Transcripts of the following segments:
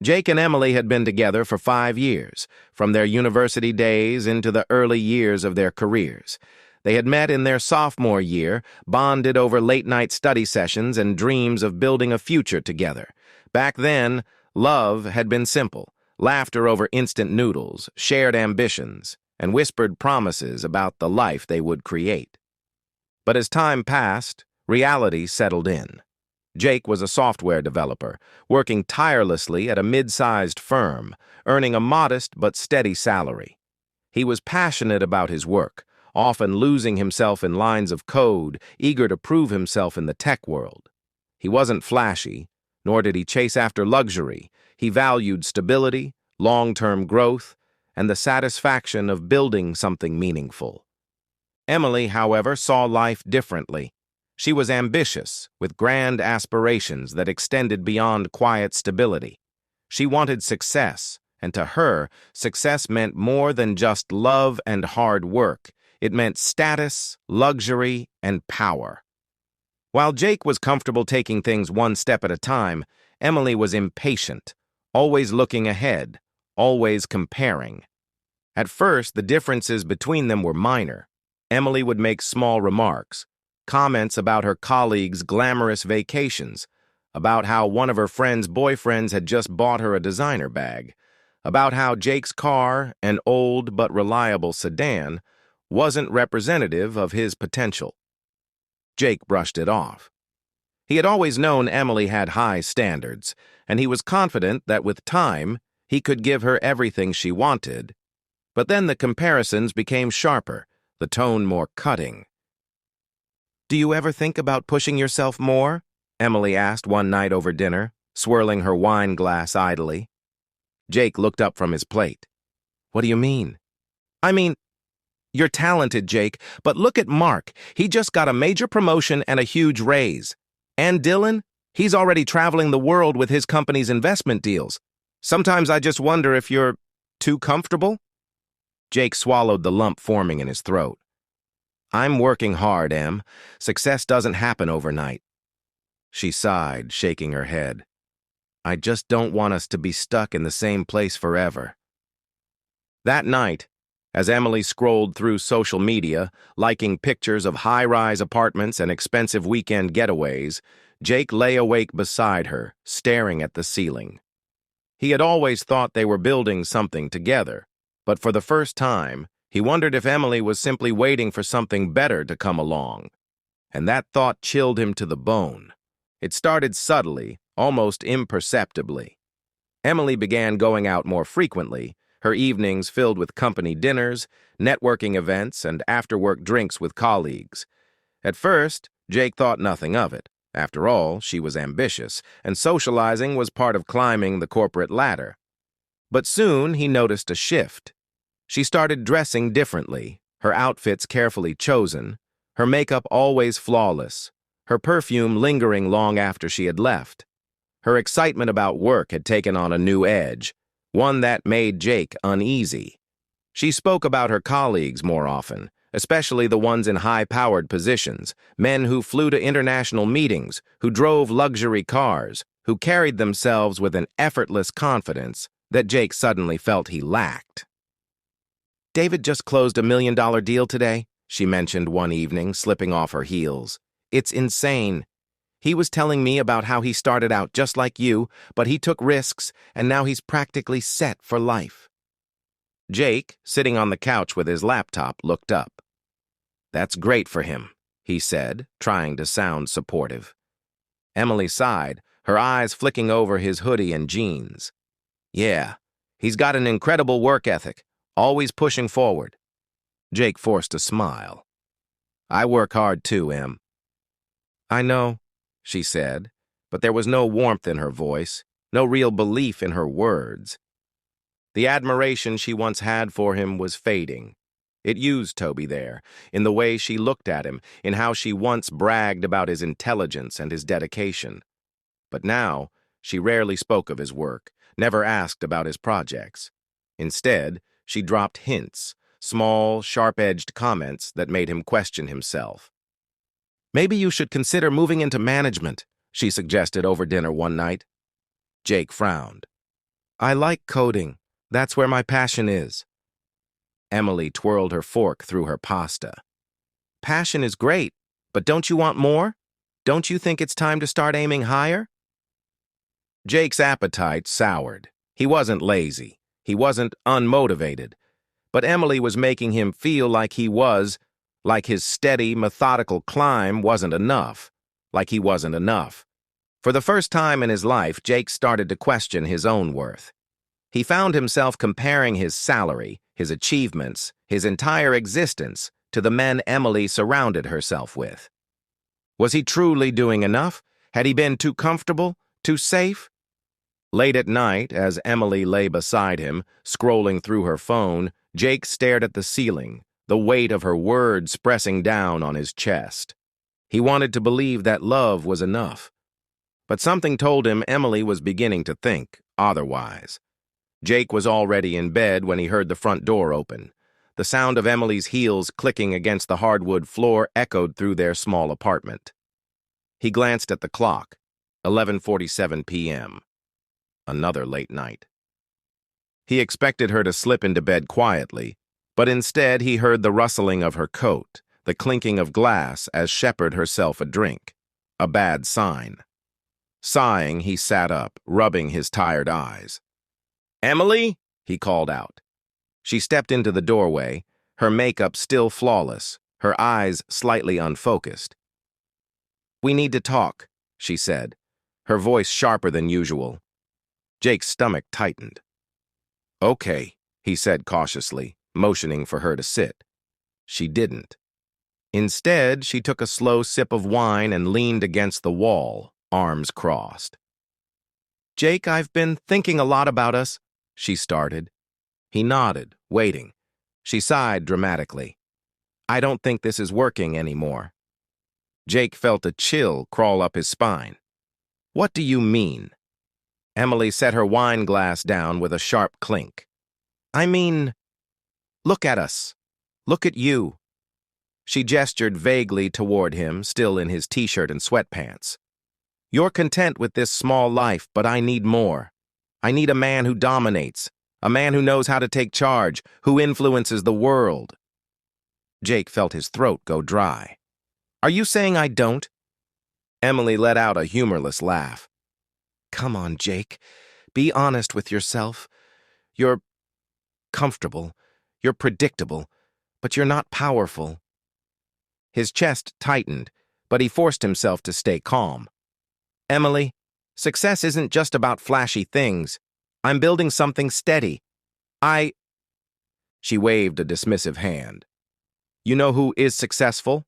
Jake and Emily had been together for 5 years, from their university days into the early years of their careers. They had met in their sophomore year, bonded over late-night study sessions and dreams of building a future together. Back then, love had been simple: laughter over instant noodles, shared ambitions, and whispered promises about the life they would create. But as time passed, reality settled in. Jake was a software developer, working tirelessly at a mid-sized firm, earning a modest but steady salary. He was passionate about his work, often losing himself in lines of code, eager to prove himself in the tech world. He wasn't flashy, nor did he chase after luxury. He valued stability, long-term growth, and the satisfaction of building something meaningful. Emily, however, saw life differently. She was ambitious, with grand aspirations that extended beyond quiet stability. She wanted success, and to her, success meant more than just love and hard work. It meant status, luxury, and power. While Jake was comfortable taking things one step at a time, Emily was impatient, always looking ahead, always comparing. At first, the differences between them were minor. Emily would make small remarks, comments about her colleagues' glamorous vacations, about how one of her friend's boyfriends had just bought her a designer bag, about how Jake's car, an old but reliable sedan, wasn't representative of his potential. Jake brushed it off. He had always known Emily had high standards, and he was confident that with time, he could give her everything she wanted. But then the comparisons became sharper, the tone more cutting. "Do you ever think about pushing yourself more?" Emily asked one night over dinner, swirling her wine glass idly. Jake looked up from his plate. "What do you mean?" "I mean, you're talented, Jake, but look at Mark. He just got a major promotion and a huge raise. And Dylan? He's already traveling the world with his company's investment deals. Sometimes I just wonder if you're too comfortable." Jake swallowed the lump forming in his throat. "I'm working hard, Em. Success doesn't happen overnight." She sighed, shaking her head. "I just don't want us to be stuck in the same place forever." That night, as Emily scrolled through social media, liking pictures of high-rise apartments and expensive weekend getaways, Jake lay awake beside her, staring at the ceiling. He had always thought they were building something together, but for the first time, he wondered if Emily was simply waiting for something better to come along. And that thought chilled him to the bone. It started subtly, almost imperceptibly. Emily began going out more frequently, her evenings filled with company dinners, networking events, and after-work drinks with colleagues. At first, Jake thought nothing of it. After all, she was ambitious, and socializing was part of climbing the corporate ladder. But soon he noticed a shift. She started dressing differently, her outfits carefully chosen, her makeup always flawless, her perfume lingering long after she had left. Her excitement about work had taken on a new edge, one that made Jake uneasy. She spoke about her colleagues more often, especially the ones in high-powered positions, men who flew to international meetings, who drove luxury cars, who carried themselves with an effortless confidence that Jake suddenly felt he lacked. "David just closed $1 million deal today," she mentioned one evening, slipping off her heels. "It's insane. He was telling me about how he started out just like you, but he took risks, and now he's practically set for life." Jake, sitting on the couch with his laptop, looked up. "That's great for him," he said, trying to sound supportive. Emily sighed, her eyes flicking over his hoodie and jeans. "Yeah, he's got an incredible work ethic, always pushing forward." Jake forced a smile. "I work hard too, Em." "I know," she said, but there was no warmth in her voice, no real belief in her words. The admiration she once had for him was fading. It used Toby there, in the way she looked at him, in how she once bragged about his intelligence and his dedication. But now, she rarely spoke of his work, never asked about his projects. Instead, she dropped hints, small, sharp-edged comments that made him question himself. "Maybe you should consider moving into management," she suggested over dinner one night. Jake frowned. I like coding. That's where my passion is. Emily twirled her fork through her pasta. Passion is great, but don't you want more? Don't you think it's time to start aiming higher? Jake's appetite soured. He wasn't lazy. He wasn't unmotivated. But Emily was making him feel like like his steady, methodical climb wasn't enough. Like he wasn't enough. For the first time in his life, Jake started to question his own worth. He found himself comparing his salary, his achievements, his entire existence to the men Emily surrounded herself with. Was he truly doing enough? Had he been too comfortable, too safe? Late at night, as Emily lay beside him, scrolling through her phone, Jake stared at the ceiling, the weight of her words pressing down on his chest. He wanted to believe that love was enough. But something told him Emily was beginning to think otherwise. Jake was already in bed when he heard the front door open. The sound of Emily's heels clicking against the hardwood floor echoed through their small apartment. He glanced at the clock, 11:47 p.m. Another late night. He expected her to slip into bed quietly, but instead he heard the rustling of her coat, the clinking of glass as she poured herself a drink. A bad sign. Sighing, he sat up, rubbing his tired eyes. "Emily?" he called out. She stepped into the doorway, her makeup still flawless, her eyes slightly unfocused. "We need to talk," she said, her voice sharper than usual. Jake's stomach tightened. "Okay," he said cautiously, motioning for her to sit. She didn't. Instead, she took a slow sip of wine and leaned against the wall, arms crossed. "Jake, I've been thinking a lot about us," she started. He nodded, waiting. She sighed dramatically. "I don't think this is working anymore." Jake felt a chill crawl up his spine. "What do you mean?" Emily set her wine glass down with a sharp clink. "I mean, look at us. Look at you." She gestured vaguely toward him, still in his t-shirt and sweatpants. "You're content with this small life, but I need more. I need a man who dominates, a man who knows how to take charge, who influences the world." Jake felt his throat go dry. "Are you saying I don't?" Emily let out a humorless laugh. "Come on, Jake. Be honest with yourself. You're comfortable. You're predictable. But you're not powerful." His chest tightened, but he forced himself to stay calm. "Emily, success isn't just about flashy things. I'm building something steady. She waved a dismissive hand. "You know who is successful?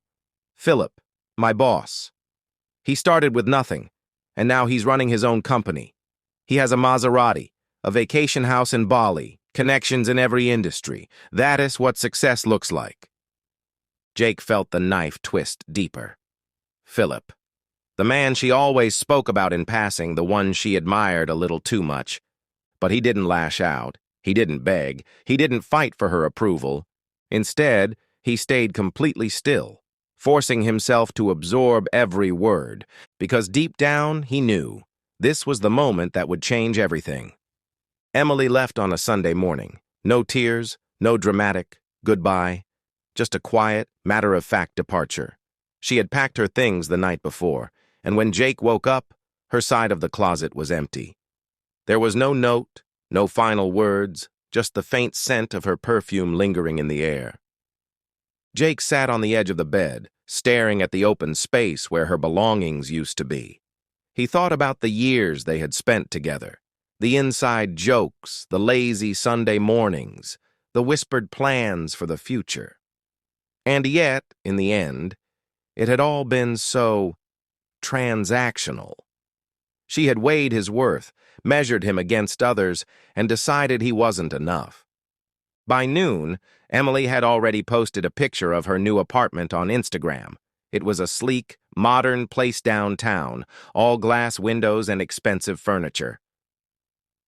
Philip, my boss. He started with nothing, and now he's running his own company. He has a Maserati, a vacation house in Bali, connections in every industry. That is what success looks like." Jake felt the knife twist deeper. Philip. The man she always spoke about in passing, the one she admired a little too much. But he didn't lash out. He didn't beg. He didn't fight for her approval. Instead, he stayed completely still, forcing himself to absorb every word, because deep down he knew this was the moment that would change everything. Emily left on a Sunday morning. No tears, no dramatic goodbye, just a quiet, matter-of-fact departure. She had packed her things the night before, and when Jake woke up, her side of the closet was empty. There was no note, no final words, just the faint scent of her perfume lingering in the air. Jake sat on the edge of the bed, staring at the open space where her belongings used to be. He thought about the years they had spent together, the inside jokes, the lazy Sunday mornings, the whispered plans for the future. And yet, in the end, it had all been so transactional. She had weighed his worth, measured him against others, and decided he wasn't enough. By noon, Emily had already posted a picture of her new apartment on Instagram. It was a sleek, modern place downtown, all glass windows and expensive furniture.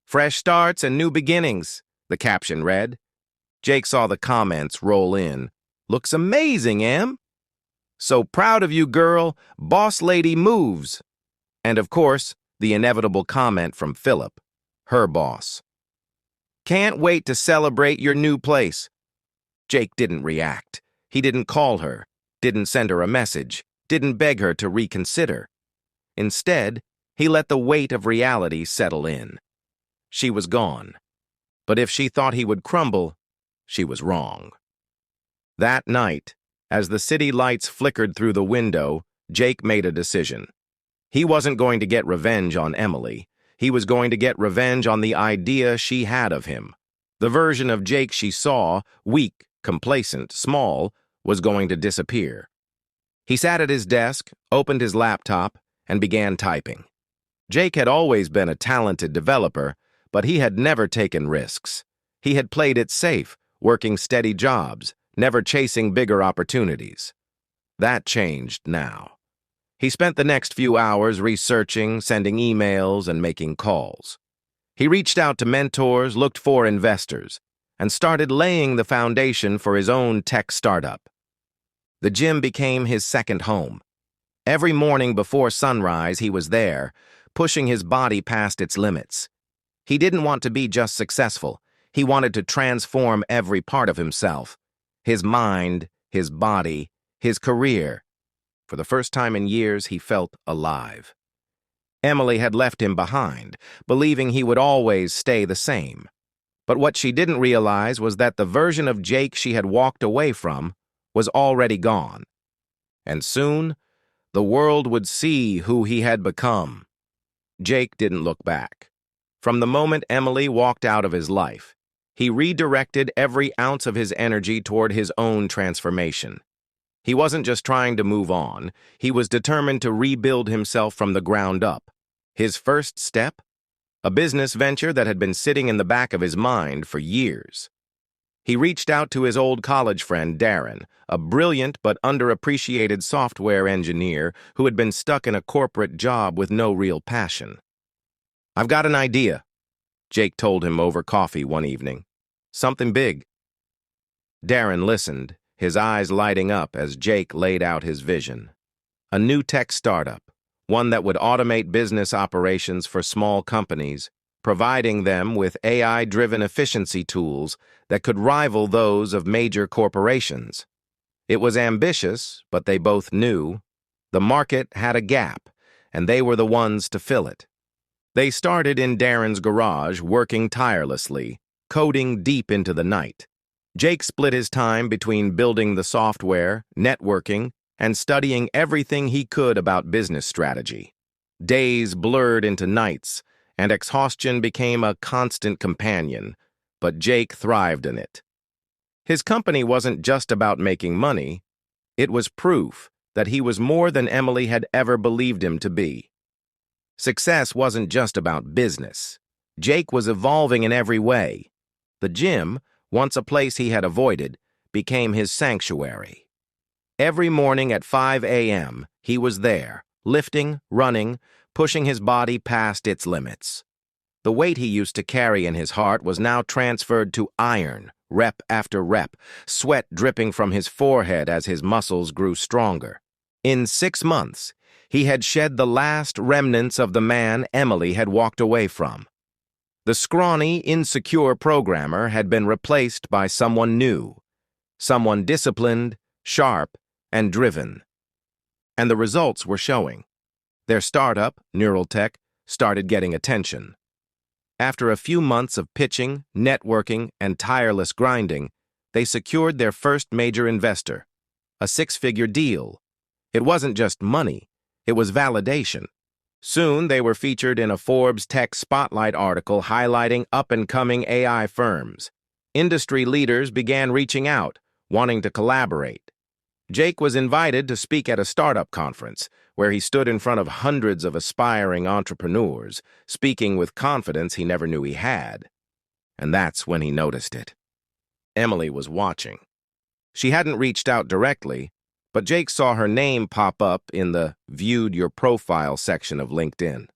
"Fresh starts and new beginnings," the caption read. Jake saw the comments roll in. "Looks amazing, Em." "So proud of you, girl. Boss lady moves." And of course, the inevitable comment from Philip, her boss. Can't wait to celebrate your new place." Jake didn't react. He didn't call her, didn't send her a message, didn't beg her to reconsider. Instead, he let the weight of reality settle in. She was gone. But if she thought he would crumble, she was wrong. That night, as the city lights flickered through the window, Jake made a decision. He wasn't going to get revenge on Emily. He was going to get revenge on the idea she had of him. The version of Jake she saw, weak, complacent, small, was going to disappear. He sat at his desk, opened his laptop, and began typing. Jake had always been a talented developer, but he had never taken risks. He had played it safe, working steady jobs, never chasing bigger opportunities. That changed now. He spent the next few hours researching, sending emails, and making calls. He reached out to mentors, looked for investors, and started laying the foundation for his own tech startup. The gym became his second home. Every morning before sunrise, he was there, pushing his body past its limits. He didn't want to be just successful. He wanted to transform every part of himself. His mind, his body, his career. For the first time in years, he felt alive. Emily had left him behind, believing he would always stay the same. But what she didn't realize was that the version of Jake she had walked away from was already gone. And soon, the world would see who he had become. Jake didn't look back. From the moment Emily walked out of his life, he redirected every ounce of his energy toward his own transformation. He wasn't just trying to move on, he was determined to rebuild himself from the ground up. His first step? A business venture that had been sitting in the back of his mind for years. He reached out to his old college friend, Darren, a brilliant but underappreciated software engineer who had been stuck in a corporate job with no real passion. "I've got an idea," Jake told him over coffee one evening. "Something big." Darren listened, his eyes lighting up as Jake laid out his vision. A new tech startup, one that would automate business operations for small companies, providing them with AI-driven efficiency tools that could rival those of major corporations. It was ambitious, but they both knew the market had a gap, and they were the ones to fill it. They started in Darren's garage, working tirelessly, coding deep into the night. Jake split his time between building the software, networking, and studying everything he could about business strategy. Days blurred into nights, and exhaustion became a constant companion, but Jake thrived in it. His company wasn't just about making money, it was proof that he was more than Emily had ever believed him to be. Success wasn't just about business. Jake was evolving in every way. The gym, once a place he had avoided, became his sanctuary. Every morning at 5 a.m., he was there, lifting, running, pushing his body past its limits. The weight he used to carry in his heart was now transferred to iron, rep after rep, sweat dripping from his forehead as his muscles grew stronger. In 6 months, he had shed the last remnants of the man Emily had walked away from. The scrawny, insecure programmer had been replaced by someone new, someone disciplined, sharp, and driven. And the results were showing. Their startup, Neuraltech, started getting attention. After a few months of pitching, networking, and tireless grinding, they secured their first major investor, a 6-figure deal. It wasn't just money, it was validation. Soon, they were featured in a Forbes Tech Spotlight article highlighting up-and-coming AI firms. Industry leaders began reaching out, wanting to collaborate. Jake was invited to speak at a startup conference, where he stood in front of hundreds of aspiring entrepreneurs, speaking with confidence he never knew he had. And that's when he noticed it. Emily was watching. She hadn't reached out directly, but Jake saw her name pop up in the Viewed Your Profile section of LinkedIn.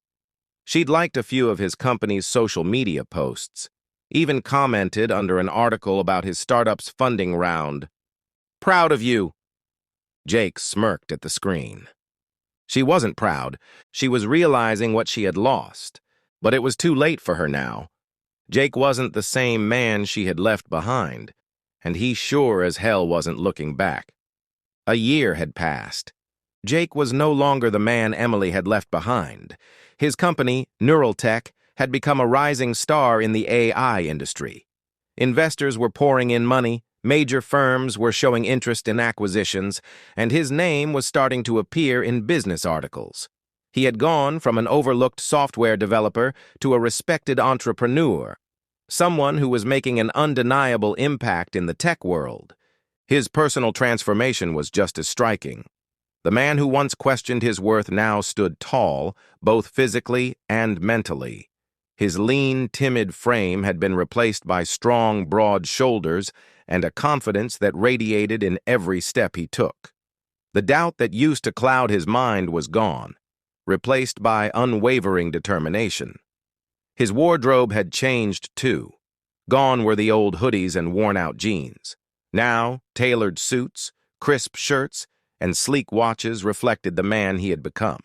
She'd liked a few of his company's social media posts, even commented under an article about his startup's funding round. "Proud of you." Jake smirked at the screen. She wasn't proud. She was realizing what she had lost, but it was too late for her now. Jake wasn't the same man she had left behind, and he sure as hell wasn't looking back. A year had passed. Jake was no longer the man Emily had left behind. His company, Neuraltech, had become a rising star in the AI industry. Investors were pouring in money, major firms were showing interest in acquisitions, and his name was starting to appear in business articles. He had gone from an overlooked software developer to a respected entrepreneur, someone who was making an undeniable impact in the tech world. His personal transformation was just as striking. The man who once questioned his worth now stood tall, both physically and mentally. His lean, timid frame had been replaced by strong, broad shoulders and a confidence that radiated in every step he took. The doubt that used to cloud his mind was gone, replaced by unwavering determination. His wardrobe had changed, too. Gone were the old hoodies and worn-out jeans. Now, tailored suits, crisp shirts, and sleek watches reflected the man he had become.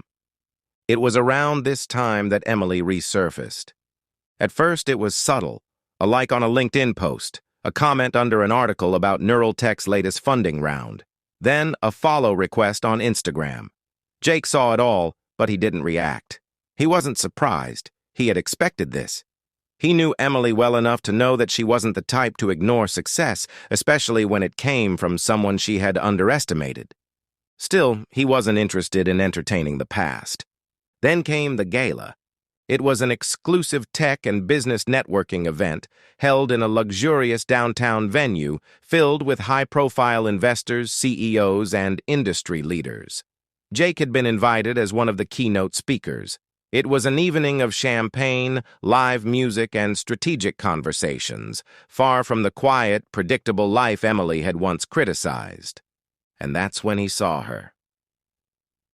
It was around this time that Emily resurfaced. At first, it was subtle, a like on a LinkedIn post, a comment under an article about Neuraltech's latest funding round, then a follow request on Instagram. Jake saw it all, but he didn't react. He wasn't surprised. He had expected this. He knew Emily well enough to know that she wasn't the type to ignore success, especially when it came from someone she had underestimated. Still, he wasn't interested in entertaining the past. Then came the gala. It was an exclusive tech and business networking event held in a luxurious downtown venue filled with high-profile investors, CEOs, and industry leaders. Jake had been invited as one of the keynote speakers. It was an evening of champagne, live music, and strategic conversations, far from the quiet, predictable life Emily had once criticized. And that's when he saw her.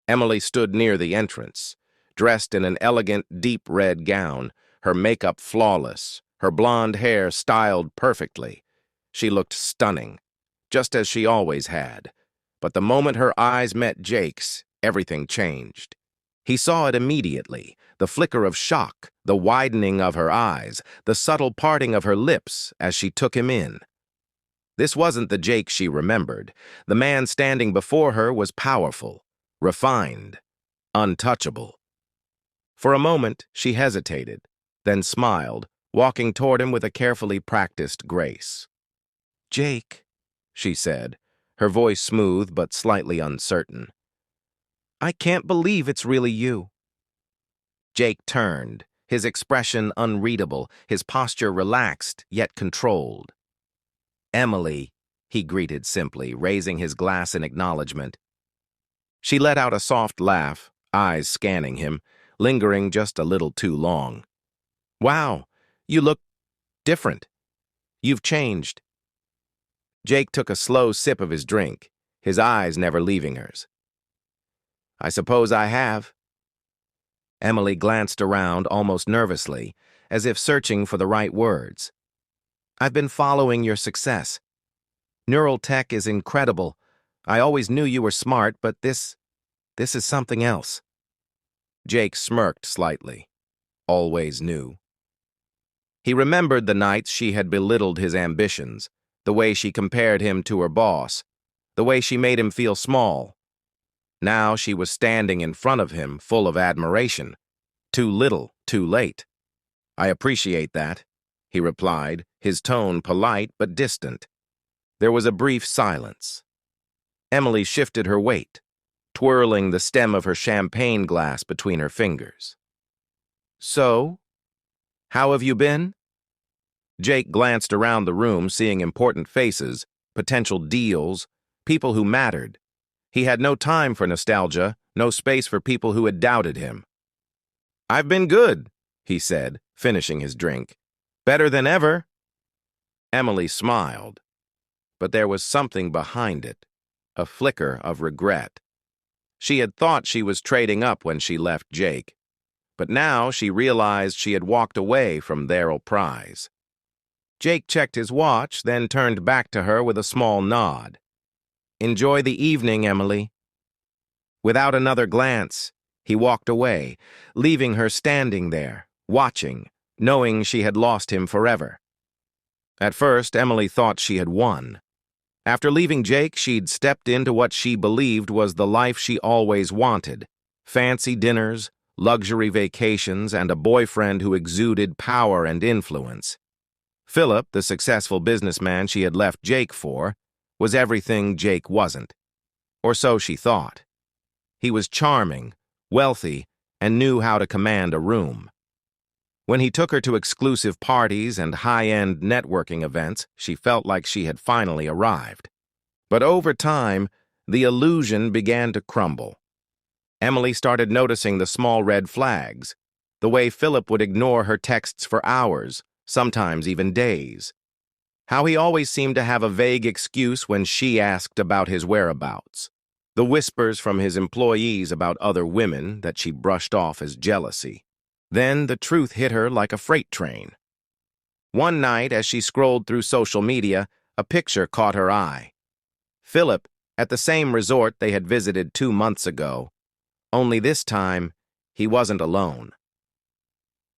Emily stood near the entrance, dressed in an elegant, deep red gown, her makeup flawless, her blonde hair styled perfectly. She looked stunning, just as she always had. But the moment her eyes met Jake's, everything changed. He saw it immediately, the flicker of shock, the widening of her eyes, the subtle parting of her lips as she took him in. This wasn't the Jake she remembered. The man standing before her was powerful, refined, untouchable. For a moment, she hesitated, then smiled, walking toward him with a carefully practiced grace. "Jake," she said, her voice smooth but slightly uncertain. "I can't believe it's really you." Jake turned, his expression unreadable, his posture relaxed yet controlled. "Emily," he greeted simply, raising his glass in acknowledgement. She let out a soft laugh, eyes scanning him, lingering just a little too long. "Wow, you look different. You've changed." Jake took a slow sip of his drink, his eyes never leaving hers. "I suppose I have." Emily glanced around almost nervously, as if searching for the right words. "I've been following your success. Neuraltech is incredible. I always knew you were smart, but this is something else." Jake smirked slightly. Always knew. He remembered the nights she had belittled his ambitions, the way she compared him to her boss, the way she made him feel small. Now she was standing in front of him, full of admiration. Too little, too late. "I appreciate that," he replied, his tone polite but distant. There was a brief silence. Emily shifted her weight, twirling the stem of her champagne glass between her fingers. "So, how have you been?" Jake glanced around the room, seeing important faces, potential deals, people who mattered. He had no time for nostalgia, no space for people who had doubted him. "I've been good," he said, finishing his drink. "Better than ever." Emily smiled, but there was something behind it, a flicker of regret. She had thought she was trading up when she left Jake, but now she realized she had walked away from their prize. Jake checked his watch, then turned back to her with a small nod. "Enjoy the evening, Emily." Without another glance, he walked away, leaving her standing there, watching, knowing she had lost him forever. At first, Emily thought she had won. After leaving Jake, she'd stepped into what she believed was the life she always wanted: fancy dinners, luxury vacations, and a boyfriend who exuded power and influence. Philip, the successful businessman she had left Jake for, was everything Jake wasn't. Or so she thought. He was charming, wealthy, and knew how to command a room. When he took her to exclusive parties and high-end networking events, she felt like she had finally arrived. But over time, the illusion began to crumble. Emily started noticing the small red flags, the way Philip would ignore her texts for hours, sometimes even days. How he always seemed to have a vague excuse when she asked about his whereabouts. The whispers from his employees about other women that she brushed off as jealousy. Then the truth hit her like a freight train. One night, as she scrolled through social media, a picture caught her eye. Philip, at the same resort they had visited 2 months ago, only this time, he wasn't alone.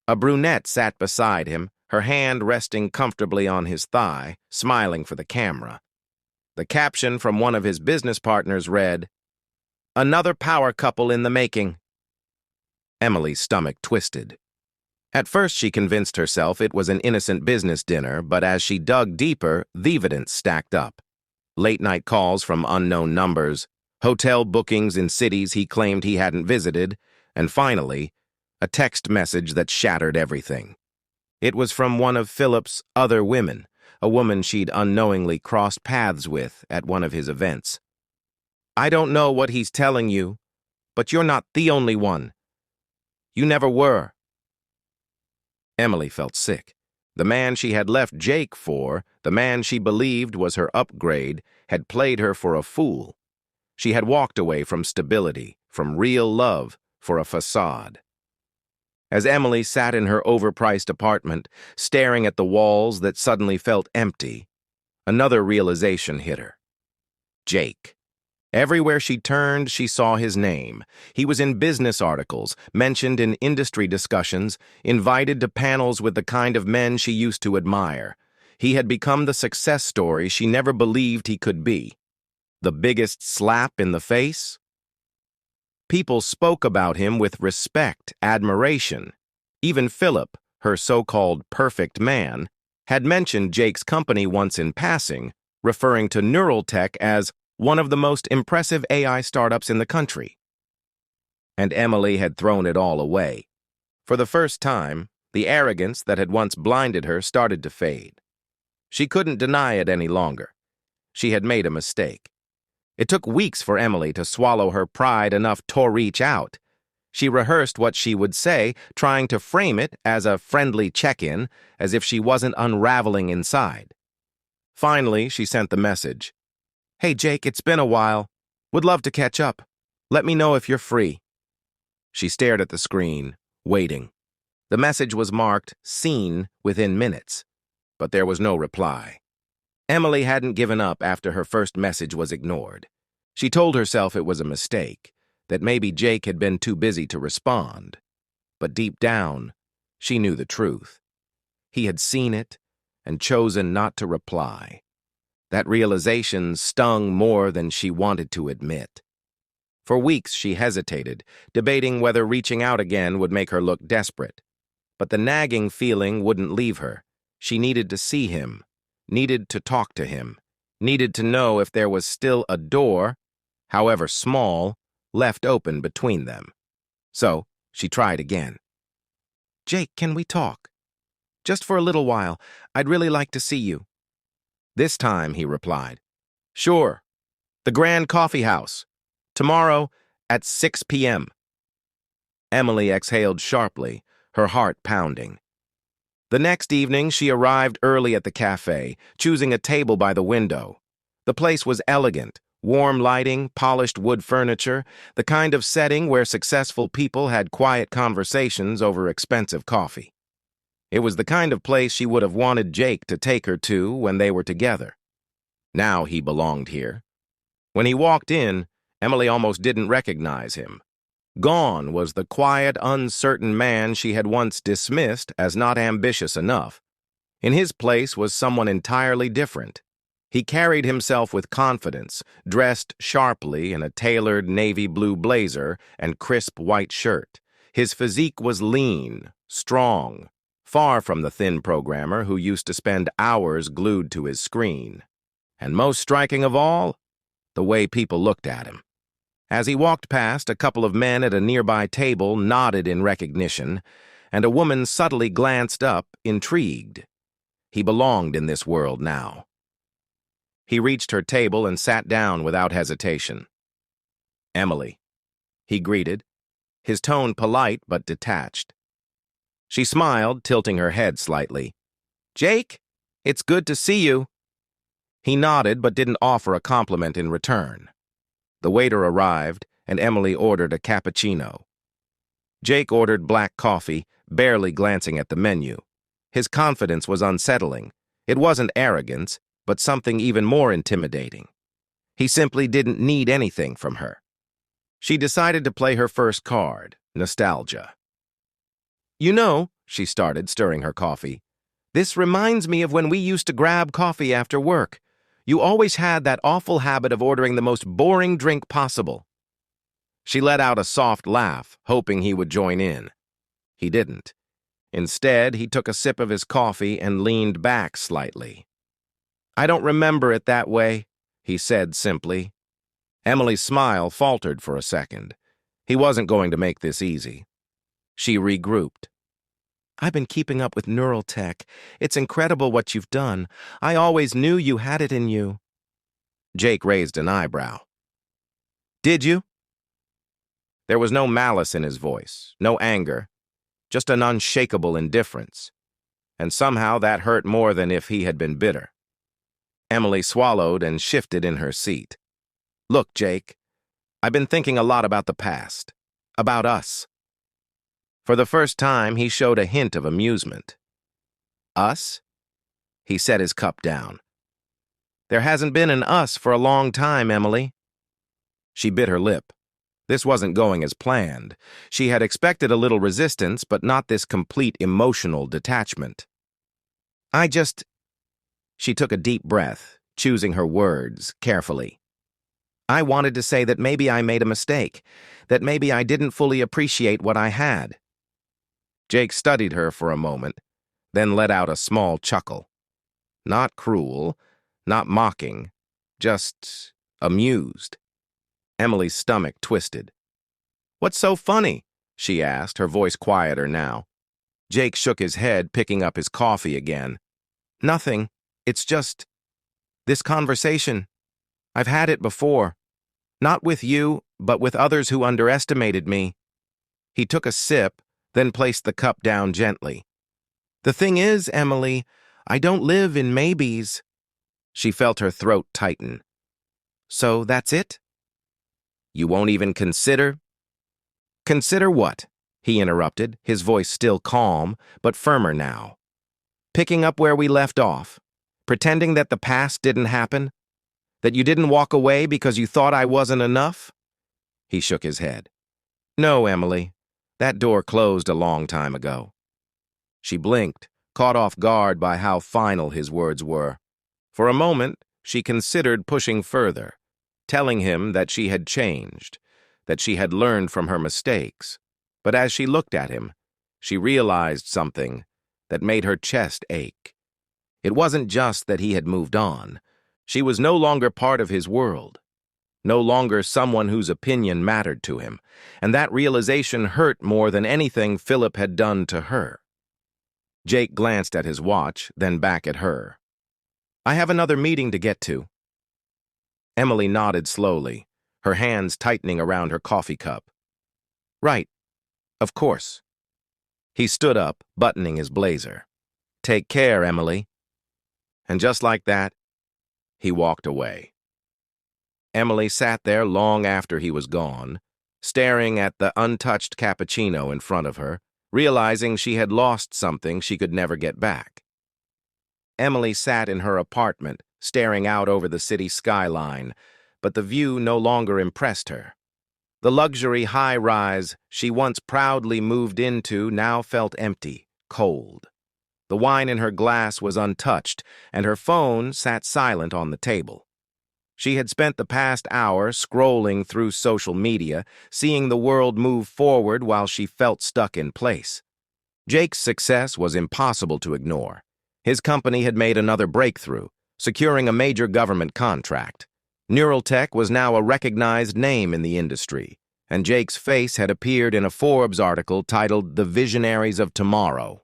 A brunette sat beside him, her hand resting comfortably on his thigh, smiling for the camera. The caption from one of his business partners read, "Another power couple in the making." Emily's stomach twisted. At first she convinced herself it was an innocent business dinner, but as she dug deeper, the evidence stacked up. Late-night calls from unknown numbers, hotel bookings in cities he claimed he hadn't visited, and finally, a text message that shattered everything. It was from one of Philip's other women, a woman she'd unknowingly crossed paths with at one of his events. "I don't know what he's telling you, but you're not the only one. You never were." Emily felt sick. The man she had left Jake for, the man she believed was her upgrade, had played her for a fool. She had walked away from stability, from real love, for a facade. As Emily sat in her overpriced apartment, staring at the walls that suddenly felt empty, another realization hit her. Jake. Everywhere she turned, she saw his name. He was in business articles, mentioned in industry discussions, invited to panels with the kind of men she used to admire. He had become the success story she never believed he could be. The biggest slap in the face? People spoke about him with respect, admiration. Even Philip, her so-called perfect man, had mentioned Jake's company once in passing, referring to neural tech as one of the most impressive AI startups in the country. And Emily had thrown it all away. For the first time, the arrogance that had once blinded her started to fade. She couldn't deny it any longer. She had made a mistake. It took weeks for Emily to swallow her pride enough to reach out. She rehearsed what she would say, trying to frame it as a friendly check-in, as if she wasn't unraveling inside. Finally, she sent the message. "Hey, Jake, it's been a while. Would love to catch up. Let me know if you're free." She stared at the screen, waiting. The message was marked "Seen" within minutes, but there was no reply. Emily hadn't given up after her first message was ignored. She told herself it was a mistake, that maybe Jake had been too busy to respond. But deep down, she knew the truth. He had seen it and chosen not to reply. That realization stung more than she wanted to admit. For weeks she hesitated, debating whether reaching out again would make her look desperate. But the nagging feeling wouldn't leave her. She needed to see him, needed to talk to him, needed to know if there was still a door, however small, left open between them. So she tried again. "Jake, can we talk? Just for a little while. I'd really like to see you." This time, he replied, "Sure. The Grand Coffee House. Tomorrow at 6 p.m. Emily exhaled sharply, her heart pounding. The next evening, she arrived early at the cafe, choosing a table by the window. The place was elegant, warm lighting, polished wood furniture, the kind of setting where successful people had quiet conversations over expensive coffee. It was the kind of place she would have wanted Jake to take her to when they were together. Now he belonged here. When he walked in, Emily almost didn't recognize him. Gone was the quiet, uncertain man she had once dismissed as not ambitious enough. In his place was someone entirely different. He carried himself with confidence, dressed sharply in a tailored navy blue blazer and crisp white shirt. His physique was lean, strong, far from the thin programmer who used to spend hours glued to his screen. And most striking of all, the way people looked at him. As he walked past, a couple of men at a nearby table nodded in recognition, and a woman subtly glanced up, intrigued. He belonged in this world now. He reached her table and sat down without hesitation. "Emily," he greeted, his tone polite but detached. She smiled, tilting her head slightly. "Jake, it's good to see you." He nodded but didn't offer a compliment in return. The waiter arrived, and Emily ordered a cappuccino. Jake ordered black coffee, barely glancing at the menu. His confidence was unsettling. It wasn't arrogance, but something even more intimidating. He simply didn't need anything from her. She decided to play her first card, nostalgia. "You know," she started, stirring her coffee, "this reminds me of when we used to grab coffee after work. You always had that awful habit of ordering the most boring drink possible." She let out a soft laugh, hoping he would join in. He didn't. Instead, he took a sip of his coffee and leaned back slightly. "I don't remember it that way," he said simply. Emily's smile faltered for a second. He wasn't going to make this easy. She regrouped. "I've been keeping up with neural tech. It's incredible what you've done. I always knew you had it in you." Jake raised an eyebrow. "Did you?" There was no malice in his voice, no anger, just an unshakable indifference. And somehow that hurt more than if he had been bitter. Emily swallowed and shifted in her seat. "Look, Jake, I've been thinking a lot about the past, about us." For the first time, he showed a hint of amusement. "Us?" He set his cup down. "There hasn't been an us for a long time, Emily." She bit her lip. This wasn't going as planned. She had expected a little resistance, but not this complete emotional detachment. She took a deep breath, choosing her words carefully. "I wanted to say that maybe I made a mistake, that maybe I didn't fully appreciate what I had." Jake studied her for a moment, then let out a small chuckle. Not cruel, not mocking, just amused. Emily's stomach twisted. "What's so funny?" she asked, her voice quieter now. Jake shook his head, picking up his coffee again. "Nothing. It's just this conversation. I've had it before. Not with you, but with others who underestimated me." He took a sip, then placed the cup down gently. "The thing is, Emily, I don't live in maybes." She felt her throat tighten. "So that's it? You won't even consider?" "Consider what?" he interrupted, his voice still calm, but firmer now. "Picking up where we left off, pretending that the past didn't happen, that you didn't walk away because you thought I wasn't enough?" He shook his head. "No, Emily. That door closed a long time ago." She blinked, caught off guard by how final his words were. For a moment, she considered pushing further, telling him that she had changed, that she had learned from her mistakes. But as she looked at him, she realized something that made her chest ache. It wasn't just that he had moved on. She was no longer part of his world, no longer someone whose opinion mattered to him, and that realization hurt more than anything Philip had done to her. Jake glanced at his watch, then back at her. "I have another meeting to get to." Emily nodded slowly, her hands tightening around her coffee cup. "Right, of course." He stood up, buttoning his blazer. "Take care, Emily." And just like that, he walked away. Emily sat there long after he was gone, staring at the untouched cappuccino in front of her, realizing she had lost something she could never get back. Emily sat in her apartment, staring out over the city skyline, but the view no longer impressed her. The luxury high-rise she once proudly moved into now felt empty, cold. The wine in her glass was untouched, and her phone sat silent on the table. She had spent the past hour scrolling through social media, seeing the world move forward while she felt stuck in place. Jake's success was impossible to ignore. His company had made another breakthrough, securing a major government contract. Neuraltech was now a recognized name in the industry, and Jake's face had appeared in a Forbes article titled "The Visionaries of Tomorrow."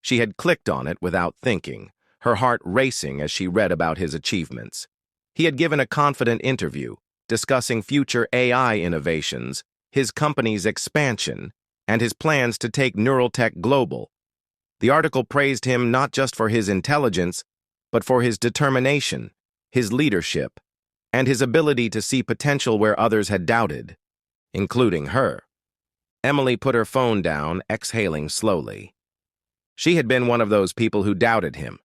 She had clicked on it without thinking, her heart racing as she read about his achievements. He had given a confident interview, discussing future AI innovations, his company's expansion, and his plans to take Neuraltech global. The article praised him not just for his intelligence, but for his determination, his leadership, and his ability to see potential where others had doubted, including her. Emily put her phone down, exhaling slowly. She had been one of those people who doubted him.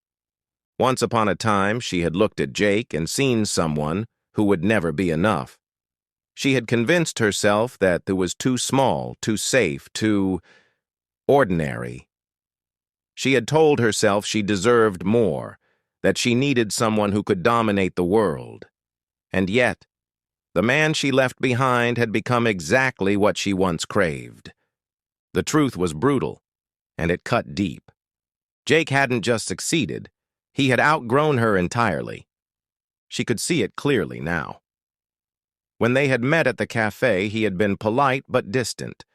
Once upon a time, she had looked at Jake and seen someone who would never be enough. She had convinced herself that it was too small, too safe, too ordinary. She had told herself she deserved more, that she needed someone who could dominate the world. And yet, the man she left behind had become exactly what she once craved. The truth was brutal, and it cut deep. Jake hadn't just succeeded, he had outgrown her entirely. She could see it clearly now. When they had met at the cafe, he had been polite but distant.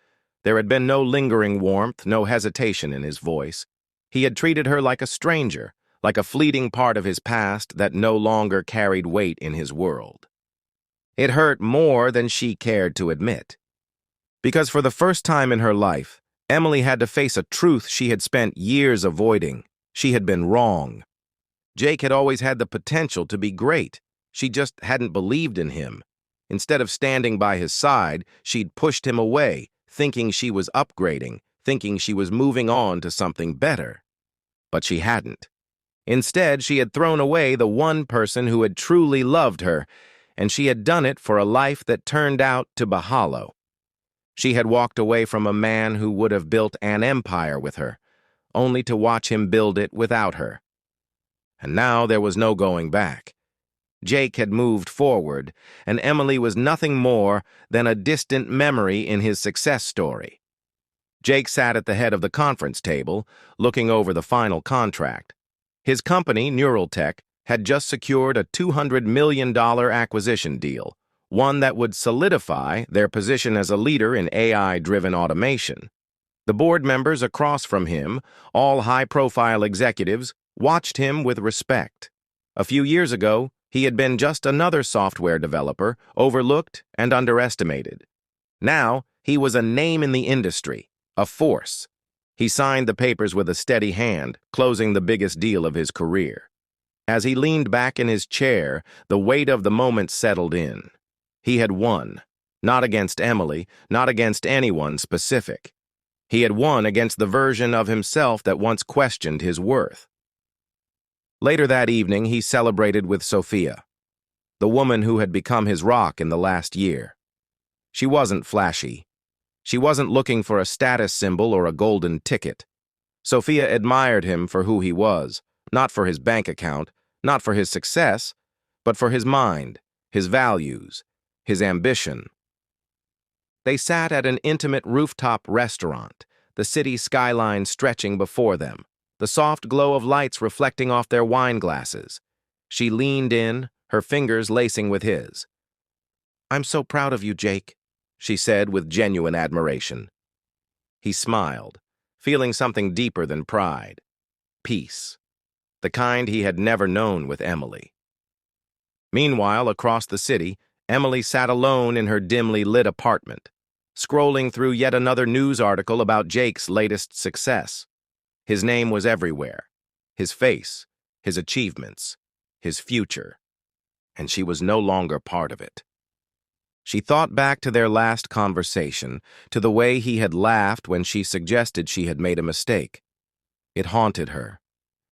There had been no lingering warmth, no hesitation in his voice. He had treated her like a stranger, like a fleeting part of his past that no longer carried weight in his world. It hurt more than she cared to admit. Because for the first time in her life, Emily had to face a truth she had spent years avoiding. She had been wrong. Jake had always had the potential to be great. She just hadn't believed in him. Instead of standing by his side, she'd pushed him away, thinking she was upgrading, thinking she was moving on to something better. But she hadn't. Instead, she had thrown away the one person who had truly loved her, and she had done it for a life that turned out to be hollow. She had walked away from a man who would have built an empire with her, only to watch him build it without her. And now there was no going back. Jake had moved forward, and Emily was nothing more than a distant memory in his success story. Jake sat at the head of the conference table, looking over the final contract. His company, Neuraltech, had just secured a $200 million acquisition deal, one that would solidify their position as a leader in AI-driven automation. The board members across from him, all high-profile executives, watched him with respect. A few years ago, he had been just another software developer, overlooked and underestimated. Now, he was a name in the industry, a force. He signed the papers with a steady hand, closing the biggest deal of his career. As he leaned back in his chair, the weight of the moment settled in. He had won, not against Emily, not against anyone specific. He had won against the version of himself that once questioned his worth. Later that evening, he celebrated with Sophia, the woman who had become his rock in the last year. She wasn't flashy. She wasn't looking for a status symbol or a golden ticket. Sophia admired him for who he was, not for his bank account, not for his success, but for his mind, his values, his ambition. They sat at an intimate rooftop restaurant, the city skyline stretching before them, the soft glow of lights reflecting off their wine glasses. She leaned in, her fingers lacing with his. "I'm so proud of you, Jake," she said with genuine admiration. He smiled, feeling something deeper than pride. Peace. The kind he had never known with Emily. Meanwhile, across the city, Emily sat alone in her dimly lit apartment, scrolling through yet another news article about Jake's latest success. His name was everywhere. His face, his achievements, his future. And she was no longer part of it. She thought back to their last conversation, to the way he had laughed when she suggested she had made a mistake. It haunted her.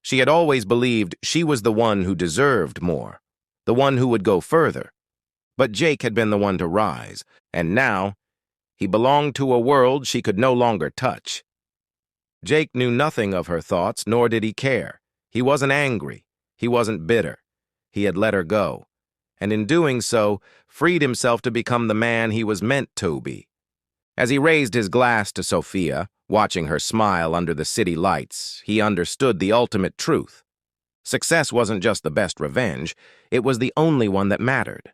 She had always believed she was the one who deserved more, the one who would go further. But Jake had been the one to rise, And now, he belonged to a world she could no longer touch. Jake knew nothing of her thoughts, nor did he care. He wasn't angry. He wasn't bitter. He had let her go, and in doing so, freed himself to become the man he was meant to be. As he raised his glass to Sophia, watching her smile under the city lights, he understood the ultimate truth. Success wasn't just the best revenge, it was the only one that mattered.